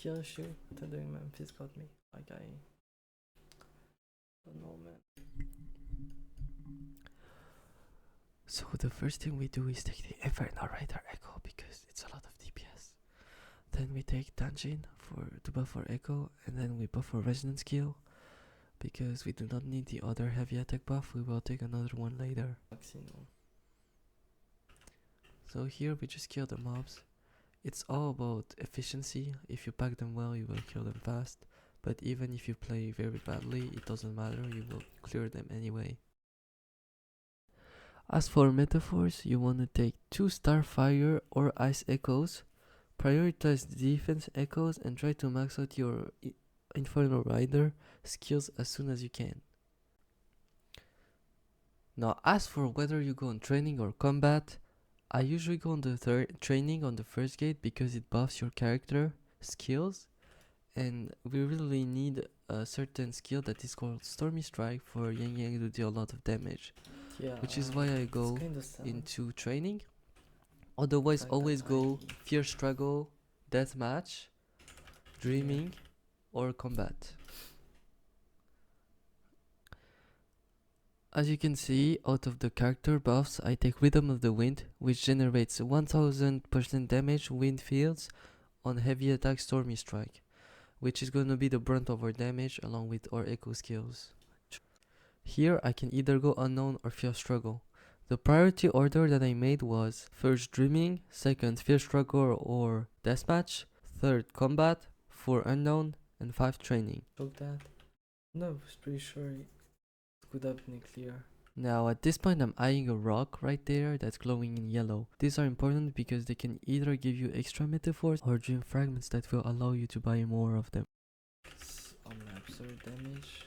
skill issue. Wuthering Memphis got me. Like I don't know, man. So the first thing we do is take the Ever Narrator Echo because it's a lot of DPS. Then we take Dungeon to buff our Echo, and then we buff our Resonance skill because we do not need the other heavy attack buff. We will take another one later. So here we just kill the mobs. It's all about efficiency. If you pack them well, you will kill them fast. But even if you play very badly, it doesn't matter, you will clear them anyway. As for metaphors, you want to take 2 Starfire or Ice Echoes, prioritize the defense echoes, and try to max out your Infernal Rider skills as soon as you can. Now, as for whether you go on training or combat, I usually go on the training on the first gate because it buffs your character skills, and we really need a certain skill that is called Stormy Strike for Yangyang to deal a lot of damage. Yeah, which is why I go into training. Otherwise, like always go Fierce Struggle, Deathmatch, Dreaming, or Combat. As you can see, out of the character buffs, I take Rhythm of the Wind, which generates 1000% damage wind fields on heavy attack Stormy Strike, which is going to be the brunt of our damage along with our echo skills. Here I can either go Unknown or Fierce Struggle. The priority order that I made was first Dreaming, second Fierce Struggle or Deathmatch, third Combat, 4 Unknown, and 5 Training. Took that? No, I was pretty sure it could have been clear. Now at this point I'm eyeing a rock right there that's glowing in yellow. These are important because they can either give you extra metaphors or dream fragments that will allow you to buy more of them. Absurd damage.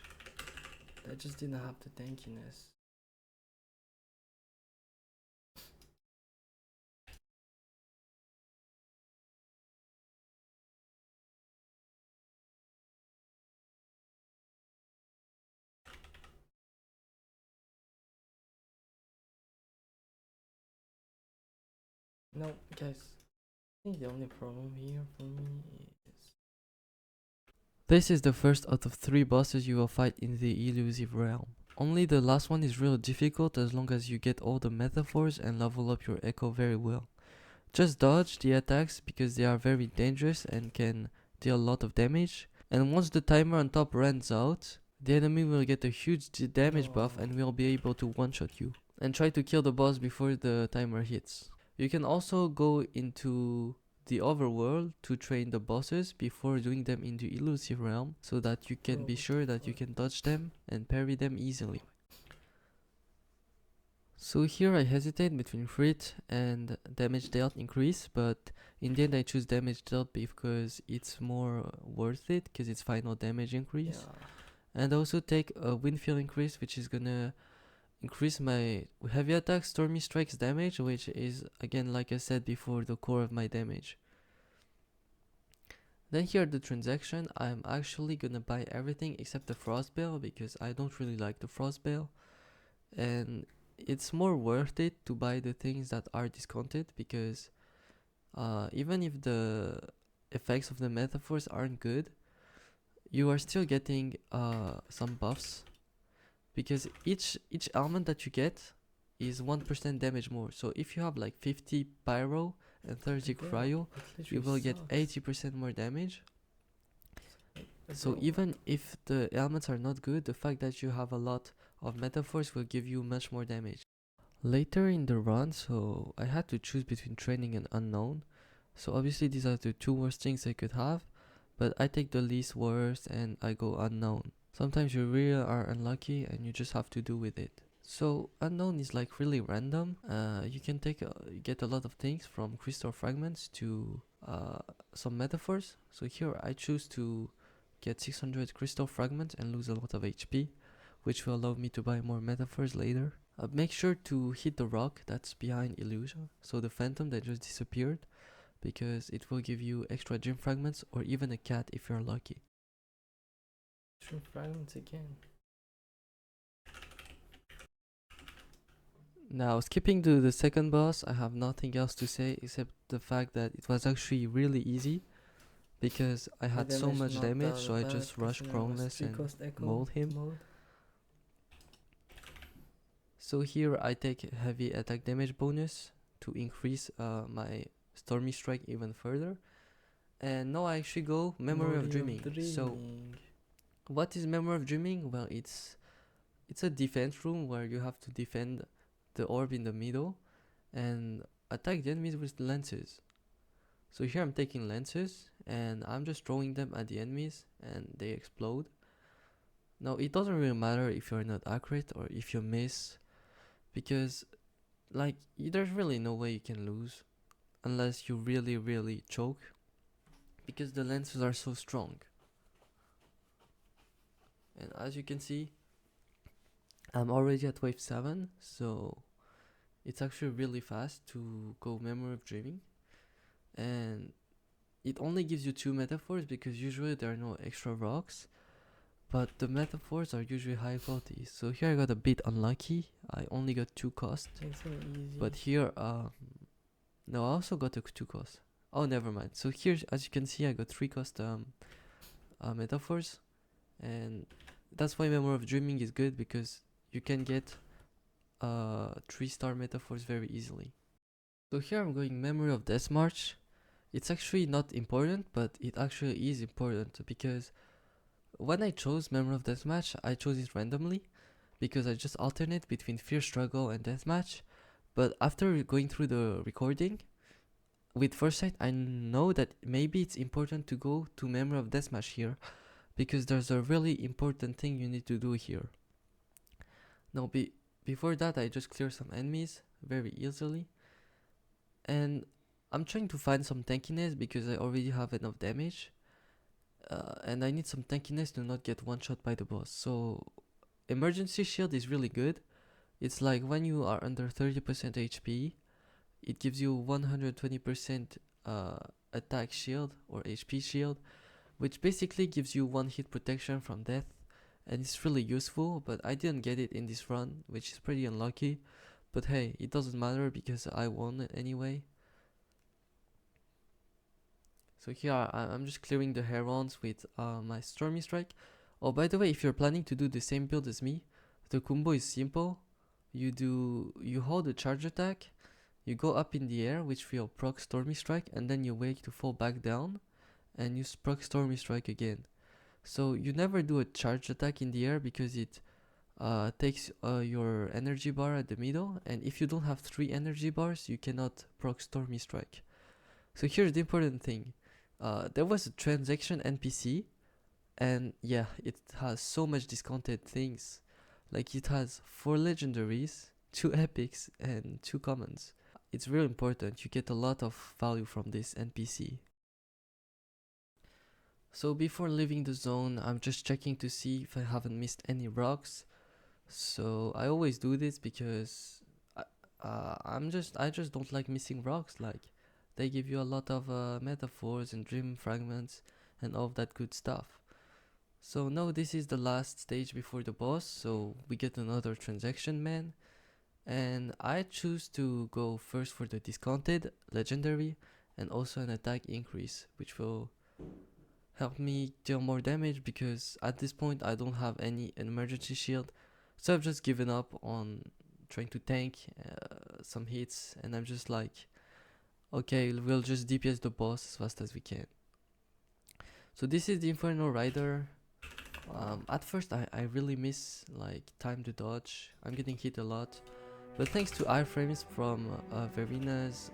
That just didn't have the tankiness. No, guys, I think the only problem here for me is... This is the first out of 3 bosses you will fight in the Illusive Realm. Only the last one is real difficult as long as you get all the metaphors and level up your echo very well. Just dodge the attacks because they are very dangerous and can deal a lot of damage. And once the timer on top runs out, the enemy will get a huge damage buff and will be able to one-shot you. And try to kill the boss before the timer hits. You can also go into the overworld to train the bosses before doing them in the Illusive Realm, so that you can be sure that you can dodge them and parry them easily. So here I hesitate between crit and damage dealt increase, but in the end I choose damage dealt because it's more worth it because it's final damage increase. And also take a wind field increase, which is gonna increase my heavy attack Stormy Strike's damage, which is again, like I said before, the core of my damage. Then here at the transaction, I'm actually gonna buy everything except the Frost Bale because I don't really like the Frost Bale, and it's more worth it to buy the things that are discounted because even if the effects of the metaphors aren't good, you are still getting some buffs. Because each element that you get is 1% damage more. So if you have like 50 Pyro and 30 Cryo, you will get 80% more damage. So even if the elements are not good, the fact that you have a lot of metaphors will give you much more damage. Later in the run, so I had to choose between training and unknown. So obviously these are the 2 worst things I could have, but I take the least worst and I go unknown. Sometimes you really are unlucky and you just have to do with it. So unknown is like really random. You can get a lot of things from crystal fragments to some metaphors. So here I choose to get 600 crystal fragments and lose a lot of HP, which will allow me to buy more metaphors later. Make sure to hit the rock that's behind Illusion, so the phantom that just disappeared, because it will give you extra gem fragments or even a cat if you're lucky. Gem fragments again. Now, skipping to the second boss, I have nothing else to say except the fact that it was actually really easy, because I My had so much not damage, that so I bad just rushed considering I was Prongless and 3-cost echo mauled him. mode. So here I take heavy attack damage bonus to increase my Stormy Strike even further. And now I actually go Memory of Dreaming. So what is Memory of Dreaming? Well, it's a defense room where you have to defend the orb in the middle and attack the enemies with lances. So here I'm taking lances and I'm just throwing them at the enemies and they explode. Now it doesn't really matter if you're not accurate or if you miss, because like there's really no way you can lose unless you really choke, because the lances are so strong. And as you can see, I'm already at wave 7, so it's actually really fast to go Memory of Dreaming. And it only gives you 2 metaphors because usually there are no extra rocks, but the metaphors are usually high quality. So here I got a bit unlucky, I only got 2 cost. But here, no, I also got a 2 cost. Oh, never mind. So here, as you can see, I got 3 cost metaphors, and that's why Memory of Dreaming is good, because you can get 3-star metaphors very easily. So here I'm going Memory of Death March. It's actually not important, but it actually is important, because when I chose Memory of Deathmatch, I chose it randomly because I just alternate between Fierce Struggle and Deathmatch. But after going through the recording, with foresight, I know that maybe it's important to go to Memory of Deathmatch here, because there's a really important thing you need to do here. Now, before that, I just clear some enemies very easily, and I'm trying to find some tankiness because I already have enough damage, and I need some tankiness to not get one shot by the boss. So emergency shield is really good. It's like when you are under 30% HP, it gives you 120% attack shield or HP shield, which basically gives you 1 hit protection from death, and it's really useful. But I didn't get it in this run, which is pretty unlucky, but hey, it doesn't matter because I won it anyway. So here I'm just clearing the herons with my Stormy Strike. Oh, by the way, if you're planning to do the same build as me, the combo is simple. You hold a charge attack, you go up in the air, which will proc Stormy Strike, and then you wait to fall back down, and you proc Stormy Strike again. So you never do a charge attack in the air because it takes your energy bar at the middle, and if you don't have 3 energy bars, you cannot proc Stormy Strike. So here's the important thing. There was a transaction NPC, and yeah, it has so much discounted things. Like it has 4 legendaries, 2 epics, and 2 commons. It's really important, you get a lot of value from this NPC. So before leaving the zone, I'm just checking to see if I haven't missed any rocks. So I always do this because I just don't like missing rocks. Like they give you a lot of metaphors and dream fragments and all of that good stuff. So now this is the last stage before the boss, so we get another transaction man, and I choose to go first for the discounted legendary and also an attack increase, which will help me deal more damage, because at this point I don't have any emergency shield, so I've just given up on trying to tank some hits, and I'm just like, okay, we'll just DPS the boss as fast as we can. So this is the Inferno Rider. At first I really miss like time to dodge, I'm getting hit a lot, but thanks to iframes from Verina's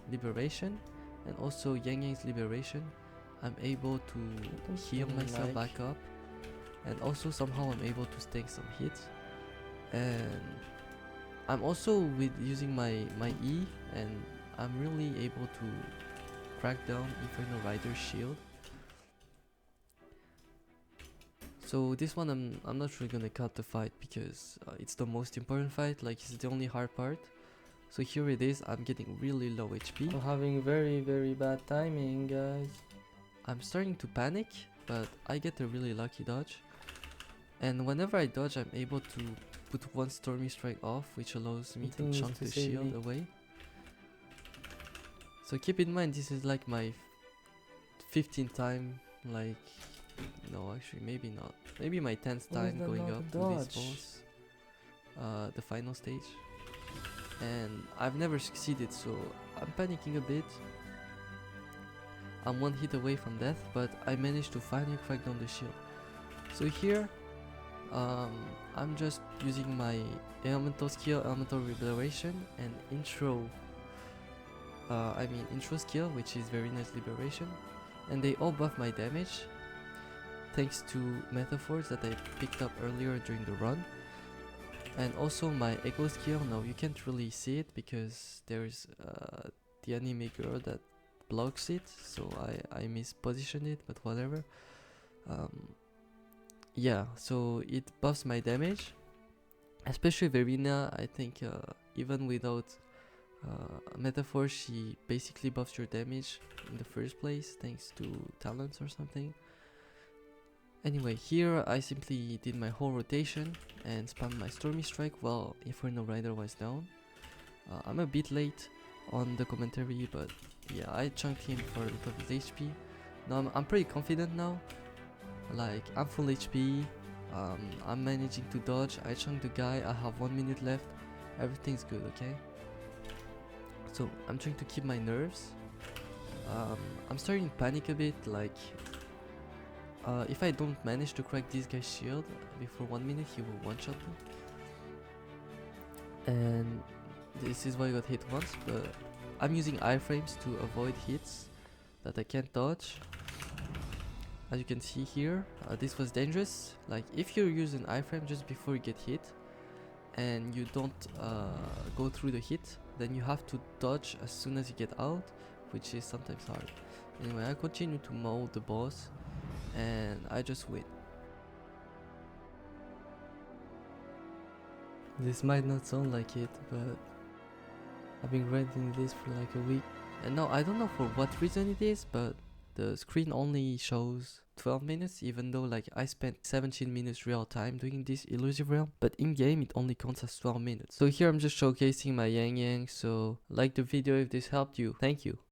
liberation and also Yangyang's liberation, I'm able to heal myself back up, and also somehow I'm able to take some hits. And I'm also with using my E, and I'm really able to crack down Inferno Rider's shield. So this one I'm not really gonna cut the fight because it's the most important fight, like it's the only hard part. So here it is, I'm getting really low HP. I'm having very bad timing, guys. I'm starting to panic, but I get a really lucky dodge. And whenever I dodge, I'm able to put 1 Stormy Strike off, which allows me to chunk the shield away. So keep in mind, this is like my 15th time, like, no, actually, maybe not. Maybe my 10th Why is time that going not a up to this dodge? boss, the final stage. And I've never succeeded, so I'm panicking a bit. I'm one hit away from death, but I managed to finally crack down the shield. So here, I'm just using my elemental skill, elemental liberation, and intro skill, which is very nice liberation, and they all buff my damage thanks to metaphors that I picked up earlier during the run. And also my echo skill, now you can't really see it because there's the anime girl that blocks it, so I mispositioned it, but whatever. Yeah, so it buffs my damage, especially Verena. I think even without metaphor, she basically buffs your damage in the first place thanks to talents or something. Anyway, here I simply did my whole rotation and spammed my Stormy Strike while Inferno Rider was down. I'm a bit late on the commentary, but yeah, I chunked him for a lot of his HP. Now I'm pretty confident now. Like, I'm full HP, I'm managing to dodge, I chunked the guy, I have 1 minute left, everything's good, okay? So I'm trying to keep my nerves. I'm starting to panic a bit, like, if I don't manage to crack this guy's shield before 1 minute, he will one-shot me. And this is why I got hit once, but I'm using iframes to avoid hits that I can't dodge. As you can see here, this was dangerous. Like, if you use an iframe just before you get hit and you don't go through the hit, then you have to dodge as soon as you get out, which is sometimes hard. Anyway, I continue to maul the boss and I just win. This might not sound like it, but I've been grinding this for like a week. And now I don't know for what reason it is, but the screen only shows 12 minutes, even though like I spent 17 minutes real time doing this Illusive Realm, but in game it only counts as 12 minutes. So here I'm just showcasing my Yangyang, so like the video if this helped you. Thank you.